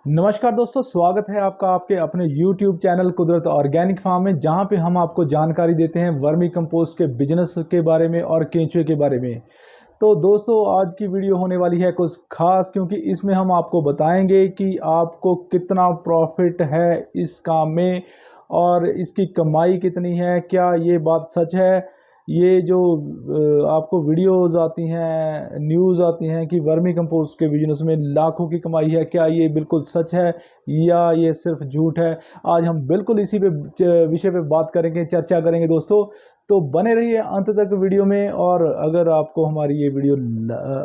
नमस्कार दोस्तों, स्वागत है आपका आपके अपने YouTube चैनल कुदरत ऑर्गेनिक फार्म में, जहां पे हम आपको जानकारी देते हैं वर्मी कंपोस्ट के बिजनेस के बारे में और केंचुए के बारे में। तो दोस्तों, आज की वीडियो होने वाली है कुछ खास, क्योंकि इसमें हम आपको बताएंगे कि आपको कितना प्रॉफिट है इस काम में और इसकी कमाई कितनी है। क्या ये बात सच है? ये जो आपको वीडियोस आती हैं, न्यूज़ आती हैं कि वर्मी कंपोस्ट के बिजनेस में लाखों की कमाई है, क्या ये बिल्कुल सच है या ये सिर्फ झूठ है? आज हम बिल्कुल इसी पे विषय पे बात करेंगे, चर्चा करेंगे दोस्तों। तो बने रहिए अंत तक वीडियो में। और अगर आपको हमारी ये वीडियो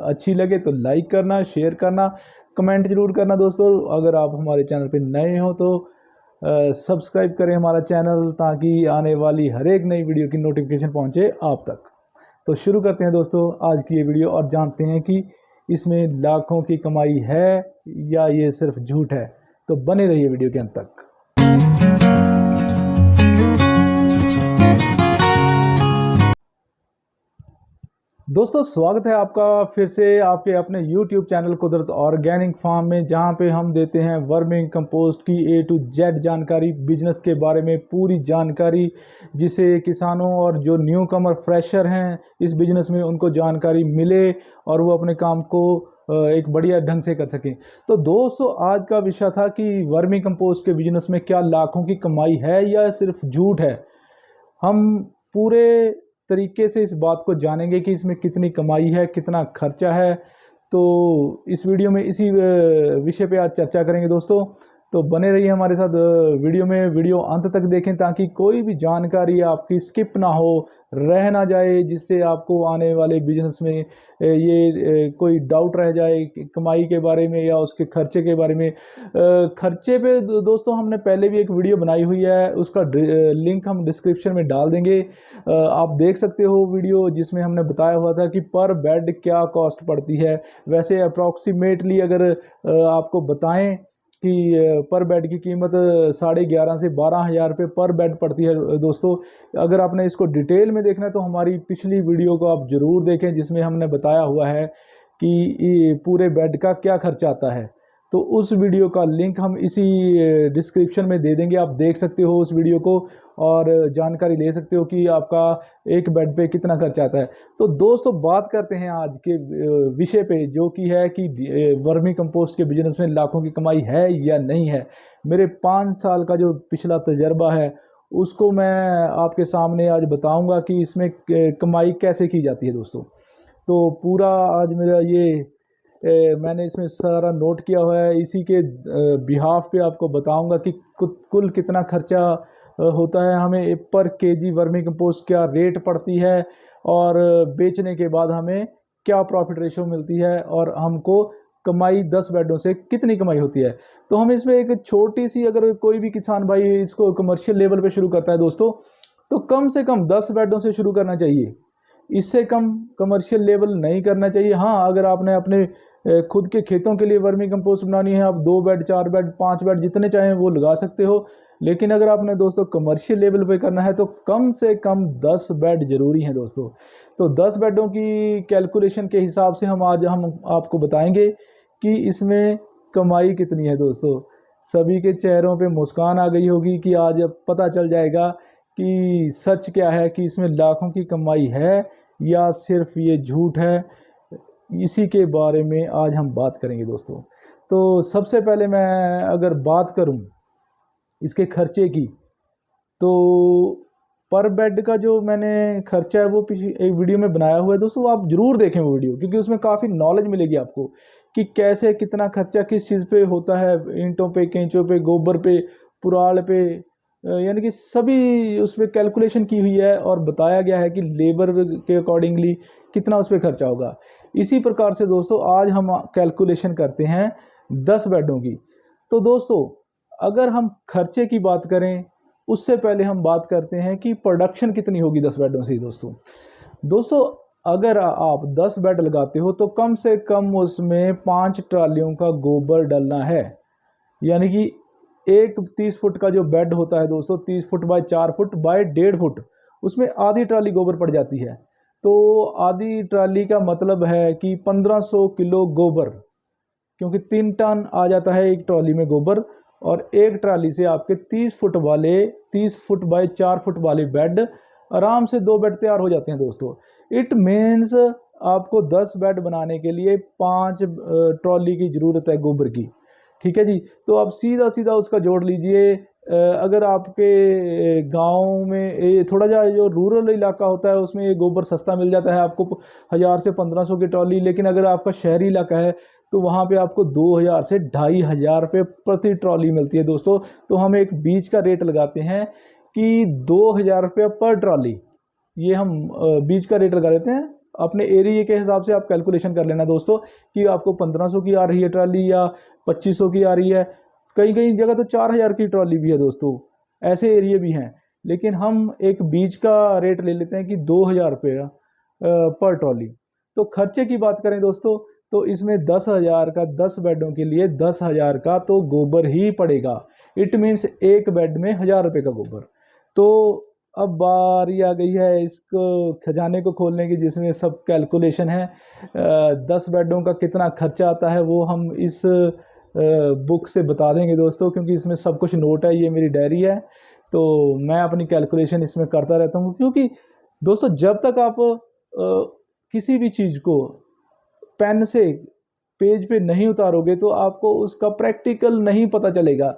अच्छी लगे तो लाइक करना, शेयर करना, कमेंट जरूर करना दोस्तों। अगर आप हमारे चैनल पे नए हो तो सब्सक्राइब करें हमारा चैनल, ताकि आने वाली हर एक नई वीडियो की नोटिफिकेशन पहुंचे आप तक। तो शुरू करते हैं दोस्तों आज की ये वीडियो और जानते हैं कि इसमें लाखों की कमाई है या ये सिर्फ झूठ है। तो बने रहिए वीडियो के अंत तक। दोस्तों, स्वागत है आपका फिर से आपके अपने YouTube चैनल कुदरत ऑर्गेनिक फार्म में, जहां पे हम देते हैं वर्मिंग कंपोस्ट की A to Z जानकारी, बिजनेस के बारे में पूरी जानकारी, जिसे किसानों और जो न्यू कमर फ्रेशर हैं इस बिजनेस में उनको जानकारी मिले और वो अपने काम को एक बढ़िया ढंग से कर सकें। तो दोस्तों, आज का विषय था कि वर्मी कंपोस्ट के बिजनेस में क्या लाखों की कमाई है या सिर्फ झूठ है। हम पूरे तरीके से इस बात को जानेंगे कि इसमें कितनी कमाई है, कितना खर्चा है। तो इस वीडियो में इसी विषय पे आज चर्चा करेंगे दोस्तों। तो बने रहिए हमारे साथ वीडियो में, वीडियो अंत तक देखें ताकि कोई भी जानकारी आपकी स्किप ना हो, रह ना जाए, जिससे आपको आने वाले बिजनेस में ये कोई डाउट रह जाए कमाई के बारे में या उसके खर्चे के बारे में। खर्चे पे दोस्तों हमने पहले भी एक वीडियो बनाई हुई है, उसका लिंक हम डिस्क्रिप्शन में डाल देंगे। आप देख सकते हो वीडियो, जिसमें हमने बताया हुआ था कि पर बेड क्या कॉस्ट पड़ती है। वैसे अप्रॉक्सीमेटली अगर आपको बताएं कि पर बेड की कीमत 11,500 से 12,000 रुपये पर बेड पड़ती है दोस्तों। अगर आपने इसको डिटेल में देखना है तो हमारी पिछली वीडियो को आप ज़रूर देखें, जिसमें हमने बताया हुआ है कि पूरे बेड का क्या खर्चा आता है। तो उस वीडियो का लिंक हम इसी डिस्क्रिप्शन में दे देंगे, आप देख सकते हो उस वीडियो को और जानकारी ले सकते हो कि आपका एक बेड पे कितना खर्चा आता है। तो दोस्तों, बात करते हैं आज के विषय पे, जो कि है कि वर्मी कंपोस्ट के बिजनेस में लाखों की कमाई है या नहीं है। मेरे 5 साल का जो पिछला तजर्बा है उसको मैं आपके सामने आज बताऊंगा कि इसमें कमाई कैसे की जाती है दोस्तों। तो पूरा आज मेरा ये मैंने इसमें सारा नोट किया हुआ है, इसी के बिहाफ पे आपको बताऊंगा कि कुल कितना खर्चा होता है हमें पर केजी वर्मी कंपोस्ट, क्या रेट पड़ती है और बेचने के बाद हमें क्या प्रॉफिट रेशो मिलती है और हमको कमाई 10 बेडों से कितनी कमाई होती है। तो हम इसमें एक छोटी सी, अगर कोई भी किसान भाई इसको कमर्शियल लेवल पे शुरू करता है दोस्तों, तो कम से कम 10 बेडों से शुरू करना चाहिए। इससे कम कमर्शियल लेवल नहीं करना चाहिए। हाँ, अगर आपने अपने खुद के खेतों के लिए वर्मी कंपोस्ट बनानी है, आप 2 बेड, 4 बेड, 5 बेड जितने चाहें वो लगा सकते हो। लेकिन अगर आपने दोस्तों कमर्शियल लेवल पे करना है तो कम से कम 10 बेड जरूरी हैं दोस्तों। तो 10 बेडों की कैलकुलेशन के हिसाब से हम आपको बताएंगे कि इसमें कमाई कितनी है दोस्तों। सभी के चेहरों पे मुस्कान आ गई होगी कि आज अब पता चल जाएगा कि सच क्या है, कि इसमें लाखों की कमाई है या सिर्फ ये झूठ है। इसी के बारे में आज हम बात करेंगे दोस्तों। तो सबसे पहले मैं अगर बात करूं इसके खर्चे की, तो पर बेड का जो मैंने खर्चा है वो पिछली एक वीडियो में बनाया हुआ है दोस्तों, आप जरूर देखें वो वीडियो, क्योंकि उसमें काफ़ी नॉलेज मिलेगी आपको कि कैसे कितना खर्चा किस चीज़ पे होता है। ईंटों पे, केंचों पे, गोबर पे, पुराल पे, यानी कि सभी उस पर कैलकुलेशन की हुई है और बताया गया है कि लेबर के अकॉर्डिंगली कितना उस पर खर्चा होगा। इसी प्रकार से दोस्तों आज हम कैलकुलेशन करते हैं 10 बेडों की। तो दोस्तों, अगर हम खर्चे की बात करें उससे पहले हम बात करते हैं कि प्रोडक्शन कितनी होगी 10 बेडों से दोस्तों। दोस्तों, अगर आप 10 बेड लगाते हो तो कम से कम उसमें 5 ट्रालियों का गोबर डालना है। यानी कि एक 30 फुट का जो बेड होता है दोस्तों, 30 foot by 4 foot by 1.5 foot, उसमें आधी ट्राली गोबर पड़ जाती है। तो आधी ट्राली का मतलब है कि 1500 किलो गोबर क्योंकि 3 टन आ जाता है एक ट्रॉली में गोबर, और एक ट्राली से आपके 30 फुट बाय 4 फुट वाले बेड, आराम से 2 बेड तैयार हो जाते हैं दोस्तों। इट मीन्स आपको 10 बेड बनाने के लिए 5 ट्रॉली की ज़रूरत है गोबर की। ठीक है जी। तो आप सीधा सीधा उसका जोड़ लीजिए। अगर आपके गांव में ये थोड़ा जा जो रूरल इलाका होता है उसमें ये गोबर सस्ता मिल जाता है आपको 1000 से 1500 की ट्रॉली, लेकिन अगर आपका शहरी इलाका है तो वहाँ पे आपको 2000 से 2500 रुपये प्रति ट्रॉली मिलती है दोस्तों। तो हम एक बीज का रेट लगाते हैं कि 2000 रुपये पर ट्रॉली, ये हम बीज का रेट लगा लेते हैं। अपने एरिया के हिसाब से आप कैलकुलेशन कर लेना दोस्तों कि आपको 1500 की आ रही है ट्रॉली या 2500 की आ रही है। कई कई जगह तो 4000 की ट्रॉली भी है दोस्तों, ऐसे एरिया भी हैं। लेकिन हम एक बीज का रेट ले लेते हैं कि 2000 रुपये पर ट्रॉली। तो खर्चे की बात करें दोस्तों तो इसमें 10,000 का 10 बेडों के लिए 10,000 का तो गोबर ही पड़ेगा। इट मीन्स एक बेड में 1000 रुपये का गोबर। तो अब बारी आ गई है इसको खजाने को खोलने की, जिसमें सब कैलकुलेशन है। 10 बेडों का कितना खर्चा आता है वो हम इस बुक से बता देंगे दोस्तों, क्योंकि इसमें सब कुछ नोट है, ये मेरी डायरी है। तो मैं अपनी कैलकुलेशन इसमें करता रहता हूँ, क्योंकि दोस्तों जब तक आप किसी भी चीज़ को पेन से पेज पे नहीं उतारोगे तो आपको उसका प्रैक्टिकल नहीं पता चलेगा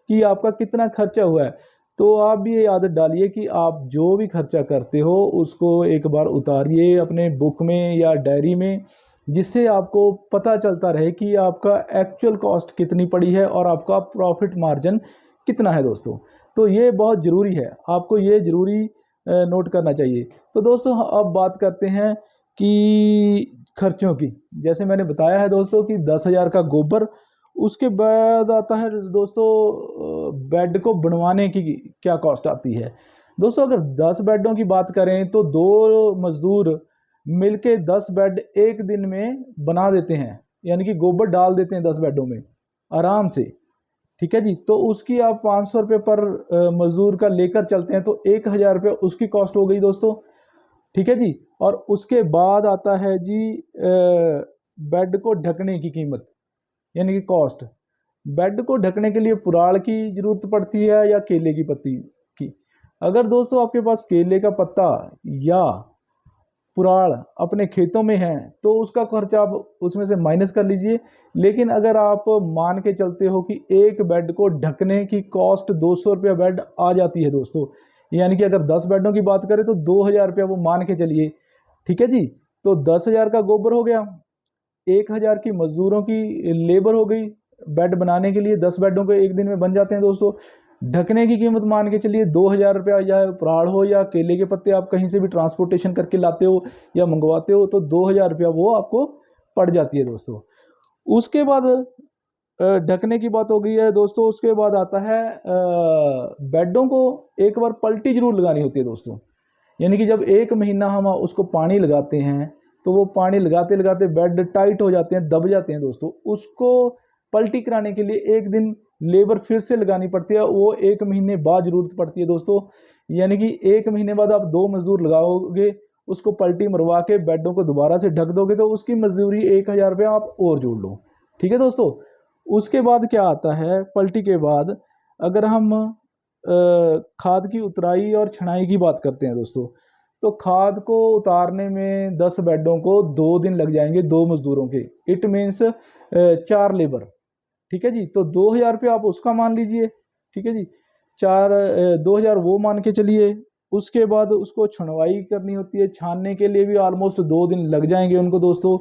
कि आपका कितना खर्चा हुआ है। तो आप भी ये आदत डालिए कि आप जो भी खर्चा करते हो उसको एक बार उतारिए अपने बुक में या डायरी में, जिससे आपको पता चलता रहे कि आपका एक्चुअल कॉस्ट कितनी पड़ी है और आपका प्रॉफिट मार्जिन कितना है दोस्तों। तो ये बहुत ज़रूरी है, आपको ये ज़रूरी नोट करना चाहिए। तो दोस्तों अब बात करते हैं कि खर्चों की। जैसे मैंने बताया है दोस्तों कि 10,000 का गोबर, उसके बाद आता है दोस्तों बेड को बनवाने की क्या कॉस्ट आती है। दोस्तों अगर 10 बेडों की बात करें तो 2 मजदूर मिलके 10 बेड एक दिन में बना देते हैं, यानी कि गोबर डाल देते हैं 10 बेडों में आराम से। ठीक है जी। तो उसकी आप 500 रुपये पर मजदूर का लेकर चलते हैं तो 1000 रुपये उसकी कॉस्ट हो गई दोस्तों। ठीक है जी। और उसके बाद आता है जी बेड को ढकने की कीमत, यानी कि कॉस्ट। बेड को ढकने के लिए पुराड़ की जरूरत पड़ती है या केले की पत्ती की। अगर दोस्तों आपके पास केले का पत्ता या पुराड़ अपने खेतों में है तो उसका खर्चा आप उसमें से माइनस कर लीजिए। लेकिन अगर आप मान के चलते हो कि एक बेड को ढकने की कॉस्ट 200 रुपया बेड आ जाती है दोस्तों, यानी कि अगर 10 बेडों की बात करें तो 2000 रुपया वो मान के चलिए। ठीक है जी। तो 10,000 का गोबर हो गया, 1000 की मजदूरों की लेबर हो गई, बेड बनाने के लिए 10 बेडों को एक दिन में बन जाते हैं दोस्तों। ढकने की कीमत मान के चलिए 2000 रुपया, या पुराड़ हो या केले के पत्ते आप कहीं से भी ट्रांसपोर्टेशन करके लाते हो या मंगवाते हो तो 2000 रुपया वो आपको पड़ जाती है दोस्तों। उसके बाद ढकने की बात हो गई है दोस्तों। उसके बाद आता है बेडों को एक बार पलटी जरूर लगानी होती है दोस्तों, यानी कि जब एक महीना हम उसको पानी लगाते हैं तो वो पानी लगाते लगाते बेड टाइट हो जाते हैं, दब जाते हैं दोस्तों। उसको पलटी कराने के लिए एक दिन लेबर फिर से लगानी पड़ती है, वो एक महीने बाद जरूरत पड़ती है दोस्तों। यानी कि एक महीने बाद आप 2 मजदूर लगाओगे, उसको पलटी मरवा के बेडों को दोबारा से ढक दोगे तो उसकी मजदूरी 1000 रुपया आप और जोड़ लो। ठीक है दोस्तों। उसके बाद क्या आता है पलटी के बाद, अगर हम खाद की उतराई और छनाई की बात करते हैं दोस्तों, तो खाद को उतारने में 10 बेडों को 2 दिन लग जाएंगे 2 मजदूरों के। It means 4 labour. ठीक है जी। तो 2000 रुपये आप उसका मान लीजिए। ठीक है जी। 2000 वो मान के चलिए। उसके बाद उसको छनवाई करनी होती है, छानने के लिए भी ऑलमोस्ट 2 दिन लग जाएंगे उनको दोस्तों,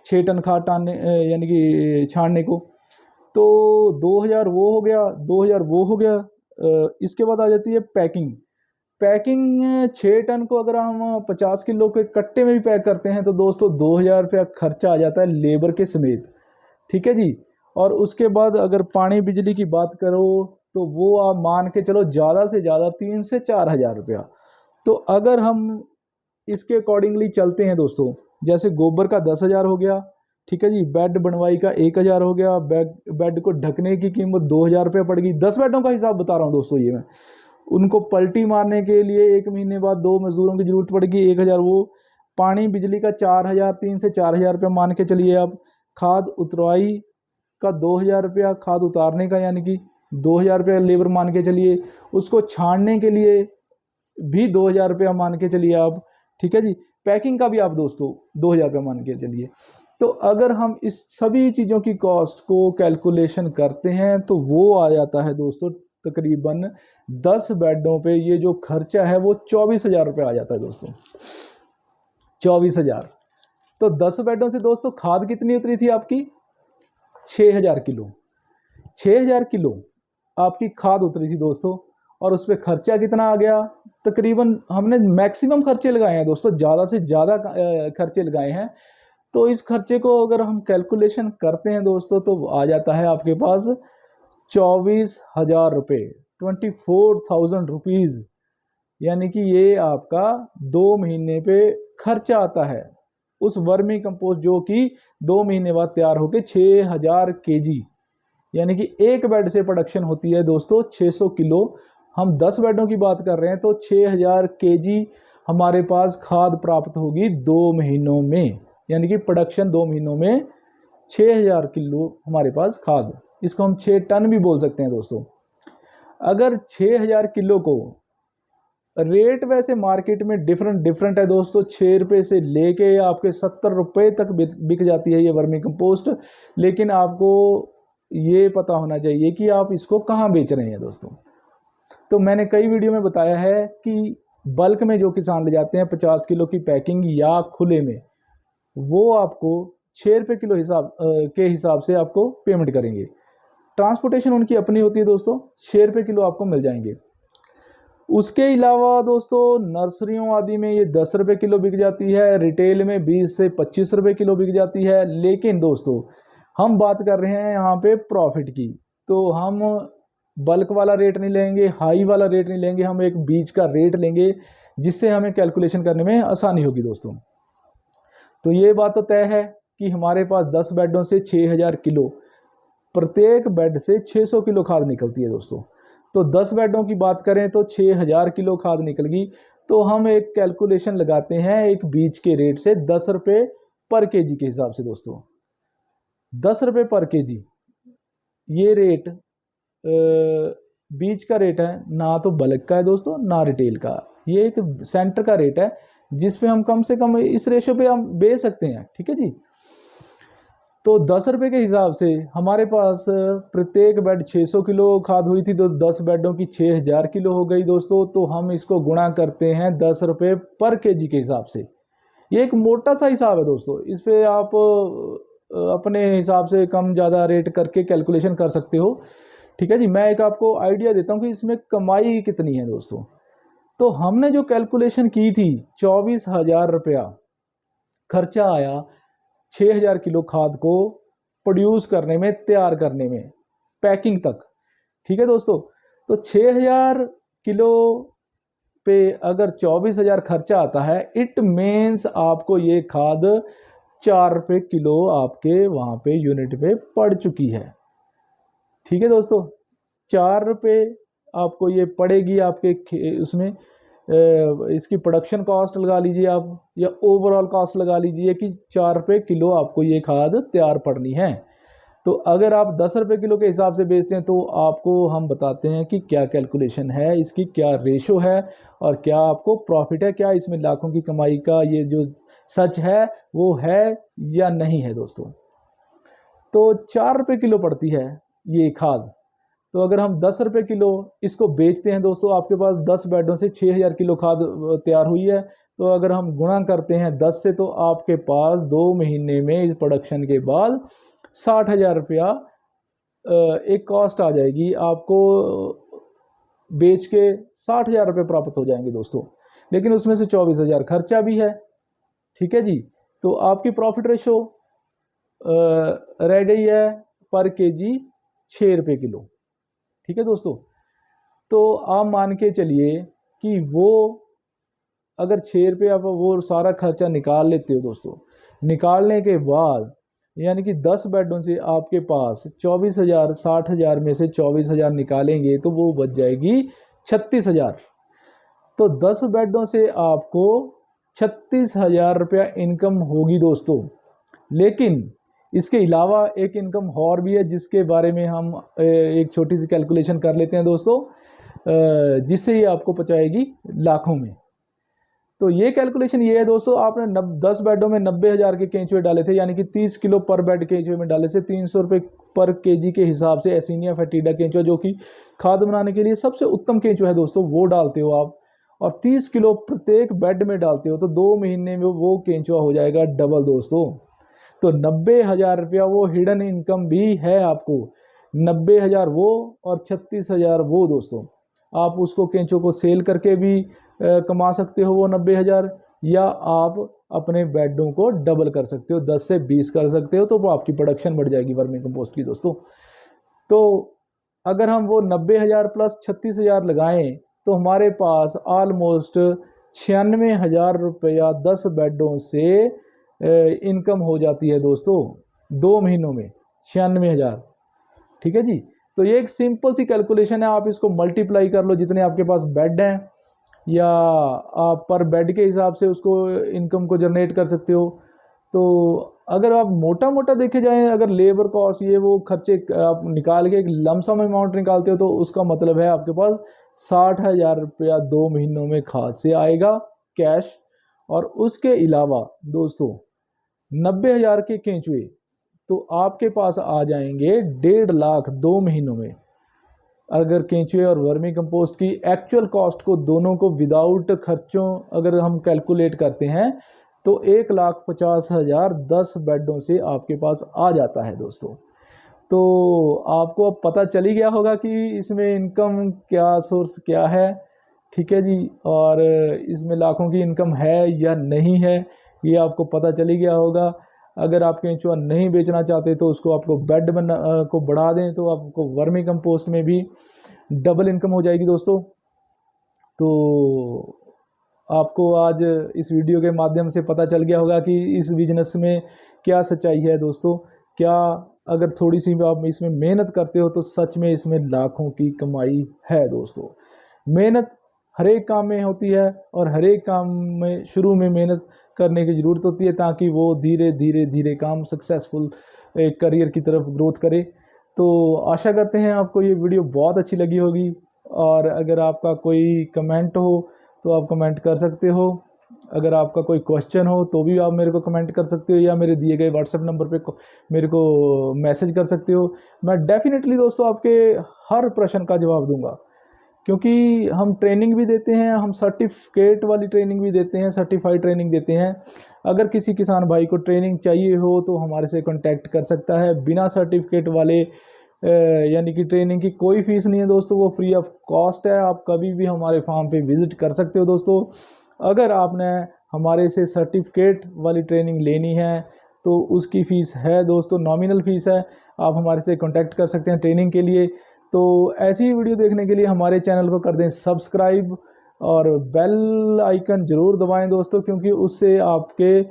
6 टन खाद टानने यानी कि छानने को। तो 2000 वो हो गया, 2000 वो हो गया। इसके बाद आ जाती है पैकिंग। पैकिंग 6 टन को अगर हम 50 किलो के कट्टे में भी पैक करते हैं तो दोस्तों 2000 रुपया खर्चा आ जाता है लेबर के समेत। ठीक है जी। और उसके बाद अगर पानी बिजली की बात करो तो वो आप मान के चलो ज़्यादा से ज़्यादा 3 से 4000 रुपया। तो अगर हम इसके अकॉर्डिंगली चलते हैं दोस्तों, जैसे गोबर का 10,000 हो गया। ठीक है जी। बेड बनवाई का 1000 हो गया। बेड को ढकने की कीमत 2000 रुपये पड़ गई। 10 बेडों का हिसाब बता रहा हूँ दोस्तों ये मैं। उनको पलटी मारने के लिए एक महीने बाद 2 मजदूरों की जरूरत पड़ेगी, 1000 वो। पानी बिजली का 4000, 3 से 4000 रुपये मान के चलिए आप। खाद उतरवाई का 2,000 रुपया खाद उतारने का, यानी कि 2,000 रुपया लेबर मान के चलिए, उसको छानने के लिए भी 2,000 रुपया मान के चलिए आप, ठीक है जी। पैकिंग का भी आप दोस्तों 2,000 रुपया मान के चलिए। तो अगर हम इस सभी चीज़ों की कॉस्ट को कैलकुलेशन करते हैं तो वो आ जाता है दोस्तों तकरीबन 10 बेडों पे ये जो खर्चा है वो 24,000 रुपये आ जाता है दोस्तों, 24,000। तो 10 बेडों से दोस्तों खाद कितनी उतरी थी आपकी? 6,000 किलो, 6,000 किलो आपकी खाद उतरी थी दोस्तों। और उस पर खर्चा कितना आ गया? तकरीबन हमने मैक्सिमम खर्चे लगाए हैं दोस्तों, ज़्यादा से ज़्यादा खर्चे लगाए हैं। तो इस खर्चे को अगर हम कैलकुलेशन करते हैं दोस्तों तो आ जाता है आपके पास 24,000 रुपये, 24,000 रुपीज़, यानी कि ये आपका 2 महीने पे खर्चा आता है उस वर्मी कंपोस्ट जो कि 2 महीने बाद तैयार होकर 6,000 केजी, यानी कि एक बेड से प्रोडक्शन होती है दोस्तों 600 किलो। हम 10 बेडों की बात कर रहे हैं तो 6,000 केजी हमारे पास खाद प्राप्त होगी 2 महीनों में, यानी कि प्रोडक्शन 2 महीनों में 6,000 किलो हमारे पास खाद, इसको हम 6 टन भी बोल सकते हैं दोस्तों। अगर 6,000 किलो को रेट वैसे मार्केट में डिफरेंट है दोस्तों, 6 रुपये से लेके आपके 70 रुपये तक बिक जाती है ये वर्मी कंपोस्ट। लेकिन आपको ये पता होना चाहिए कि आप इसको कहाँ बेच रहे हैं दोस्तों। तो मैंने कई वीडियो में बताया है कि बल्क में जो किसान ले जाते हैं 50 किलो की पैकिंग या खुले में, वो आपको 6 रुपये किलो के हिसाब से आपको पेमेंट करेंगे। ट्रांसपोर्टेशन उनकी अपनी होती है दोस्तों, 6 रुपये किलो आपको मिल जाएंगे। उसके अलावा दोस्तों नर्सरियों आदि में ये 10 रुपये किलो बिक जाती है, रिटेल में 20 से 25 रुपये किलो बिक जाती है। लेकिन दोस्तों हम बात कर रहे हैं यहाँ पे प्रॉफिट की, तो हम बल्क वाला रेट नहीं लेंगे, हाई वाला रेट नहीं लेंगे, हम एक बीच का रेट लेंगे जिससे हमें कैलकुलेशन करने में आसानी होगी दोस्तों। तो ये बात तो तय है कि हमारे पास 10 बेडों से 6,000 किलो, प्रत्येक बेड से 600 किलो खाद निकलती है दोस्तों। तो 10 बेडों की बात करें तो 6,000 किलो खाद निकल गई। तो हम एक कैलकुलेशन लगाते हैं एक बीज के रेट से 10 रुपये पर केजी के हिसाब से दोस्तों। 10 रुपये पर केजी ये रेट बीज का रेट है, ना तो बल्क का है दोस्तों ना रिटेल का, ये एक सेंटर का रेट है जिस पे हम कम से कम इस रेशो पे हम बेच सकते हैं, ठीक है जी। तो 10 रुपये के हिसाब से हमारे पास प्रत्येक बेड 600 किलो खाद हुई थी, तो 10 बेडों की 6,000 किलो हो गई दोस्तों। तो हम इसको गुणा करते हैं 10 रुपये पर केजी के हिसाब से। ये एक मोटा सा हिसाब है दोस्तों, इस पे आप अपने हिसाब से कम ज़्यादा रेट करके कैलकुलेशन कर सकते हो, ठीक है जी। मैं एक आपको आइडिया देता हूँ कि इसमें कमाई कितनी है दोस्तों। तो हमने जो कैलकुलेशन की थी 24,000 रुपया खर्चा आया 6,000 किलो खाद को प्रोड्यूस करने में, तैयार करने में, पैकिंग तक, ठीक है दोस्तों। तो 6,000 किलो पे अगर 24,000 खर्चा आता है, इट मीन्स आपको ये खाद 4 रुपये किलो आपके वहाँ पे यूनिट पे पड़ चुकी है, ठीक है दोस्तों। 4 रुपये आपको ये पड़ेगी आपके उसमें, इसकी प्रोडक्शन कॉस्ट लगा लीजिए आप, या ओवरऑल कॉस्ट लगा लीजिए कि 4 रुपये किलो आपको ये खाद तैयार पड़नी है। तो अगर आप 10 रुपये किलो के हिसाब से बेचते हैं तो आपको हम बताते हैं कि क्या कैलकुलेशन है, इसकी क्या रेशो है और क्या आपको प्रॉफिट है, क्या इसमें लाखों की कमाई का ये जो सच है वो है या नहीं है दोस्तों। तो 4 रुपये किलो पड़ती है ये खाद। तो अगर हम 10 रुपये किलो इसको बेचते हैं दोस्तों, आपके पास 10 बेडों से 6,000 किलो खाद तैयार हुई है। तो अगर हम गुणा करते हैं 10 से तो आपके पास 2 महीने में इस प्रोडक्शन के बाद 60,000 रुपया एक कॉस्ट आ जाएगी आपको, बेच के 60,000 रुपये प्राप्त हो जाएंगे दोस्तों। लेकिन उसमें से 24,000 खर्चा भी है, ठीक है जी। तो आपकी प्रॉफिट रेशो रह गई है पर केजी 6 रुपये किलो, ठीक है दोस्तों। तो आप मान के चलिए कि वो अगर 6 रुपये आप वो सारा खर्चा निकाल लेते हो दोस्तों, निकालने के बाद यानी कि 10 बेडों से आपके पास 24,000, 60,000 में से 24,000 निकालेंगे तो वो बच जाएगी 36,000। तो 10 बेडों से आपको 36,000 रुपया इनकम होगी दोस्तों। लेकिन इसके अलावा एक इनकम और भी है जिसके बारे में हम एक छोटी सी कैलकुलेशन कर लेते हैं दोस्तों, जिससे ये आपको पहुंचाएगी लाखों में। तो ये कैलकुलेशन ये है दोस्तों, आपने 10 बेडों में 90,000 के केंचुए डाले थे, यानी कि 30 किलो पर बेड केंचुए में डाले थे। 300 रुपये पर केजी के हिसाब से एसिनिया फैटिडा केंचुआ, जो कि खाद बनाने के लिए सबसे उत्तम केंचुआ है दोस्तों, वो डालते हो आप, और 30 किलो प्रत्येक बेड में डालते हो, तो 2 महीने में वो केंचुआ हो जाएगा डबल दोस्तों। तो 90,000 रुपया वो हिडन इनकम भी है आपको, 90,000 वो और 36,000 वो दोस्तों। आप उसको केंचुओं को सेल करके भी कमा सकते हो वो 90,000, या आप अपने बेडों को डबल कर सकते हो, 10 से 20 कर सकते हो, तो वो आपकी प्रोडक्शन बढ़ जाएगी वर्मी कंपोस्ट की दोस्तों। तो अगर हम वो 90,000 प्लस 36,000 लगाएं तो हमारे पास ऑलमोस्ट 96,000 रुपया 10 बेडों से इनकम हो जाती है दोस्तों 2 महीनों में, 96,000। ठीक है जी। तो ये एक सिंपल सी कैलकुलेशन है, आप इसको मल्टीप्लाई कर लो जितने आपके पास बेड हैं, या आप पर बेड के हिसाब से उसको इनकम को जनरेट कर सकते हो। तो अगर आप मोटा मोटा देखे जाएं, अगर लेबर कॉस्ट ये वो खर्चे आप निकाल के एक लमसम अमाउंट निकालते हो, तो उसका मतलब है आपके पास 60,000 रुपया 2 महीनों में खाद से आएगा कैश। और उसके अलावा दोस्तों 90,000 के केंचुए तो आपके पास आ जाएंगे 1.5 लाख 2 महीनों में। अगर केंचुए और वर्मी कंपोस्ट की एक्चुअल कॉस्ट को दोनों को विदाउट खर्चों अगर हम कैलकुलेट करते हैं, तो 1,50,000 10 बेडों से आपके पास आ जाता है दोस्तों। तो आपको अब पता चली गया होगा कि इसमें इनकम क्या, सोर्स क्या है। ठीक है जी। और इसमें लाखों की इनकम है या नहीं है, ये आपको पता चली गया होगा। अगर आप केंचुआ नहीं बेचना चाहते तो उसको आपको बेड को बढ़ा दें, तो आपको वर्मी कंपोस्ट में भी डबल इनकम हो जाएगी दोस्तों। तो आपको आज इस वीडियो के माध्यम से पता चल गया होगा कि इस बिजनेस में क्या सच्चाई है दोस्तों। क्या अगर थोड़ी सी आप इसमें मेहनत करते हो तो सच में इसमें लाखों की कमाई है दोस्तों। मेहनत हर एक काम में होती है, और हर एक काम में शुरू में मेहनत करने की ज़रूरत होती है, ताकि वो धीरे धीरे धीरे काम सक्सेसफुल एक करियर की तरफ ग्रोथ करे। तो आशा करते हैं आपको ये वीडियो बहुत अच्छी लगी होगी, और अगर आपका कोई कमेंट हो तो आप कमेंट कर सकते हो। अगर आपका कोई क्वेश्चन हो तो भी आप मेरे को कमेंट कर सकते हो, या मेरे दिए गए व्हाट्सएप नंबर पे मेरे को मैसेज कर सकते हो। मैं डेफिनेटली दोस्तों आपके हर प्रश्न का जवाब दूंगा, क्योंकि हम ट्रेनिंग भी देते हैं, हम सर्टिफिकेट वाली ट्रेनिंग भी देते हैं, सर्टिफाइड ट्रेनिंग देते हैं। अगर किसी किसान भाई को ट्रेनिंग चाहिए हो तो हमारे से कांटेक्ट कर सकता है। बिना सर्टिफिकेट वाले यानी कि ट्रेनिंग की कोई फीस नहीं है दोस्तों, वो फ्री ऑफ कॉस्ट है। आप कभी भी हमारे फार्म पे विजिट कर सकते हो दोस्तों। अगर आपने हमारे से सर्टिफिकेट वाली ट्रेनिंग लेनी है तो उसकी फ़ीस है दोस्तों, नॉमिनल फ़ीस है। आप हमारे से कांटेक्ट कर सकते हैं ट्रेनिंग के लिए। तो ऐसी ही वीडियो देखने के लिए हमारे चैनल को कर दें सब्सक्राइब, और बेल आइकन ज़रूर दबाएं दोस्तों, क्योंकि उससे आपके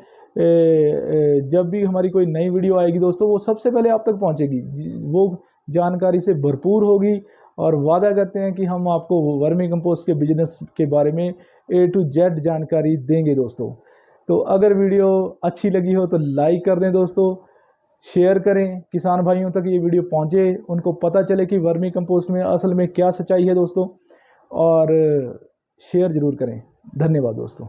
जब भी हमारी कोई नई वीडियो आएगी दोस्तों, वो सबसे पहले आप तक पहुंचेगी, वो जानकारी से भरपूर होगी। और वादा करते हैं कि हम आपको वर्मी कंपोस्ट के बिजनेस के बारे में A to Z जानकारी देंगे दोस्तों। तो अगर वीडियो अच्छी लगी हो तो लाइक कर दें दोस्तों, शेयर करें, किसान भाइयों तक ये वीडियो पहुंचे, उनको पता चले कि वर्मी कंपोस्ट में असल में क्या सच्चाई है दोस्तों। और शेयर ज़रूर करें। धन्यवाद दोस्तों।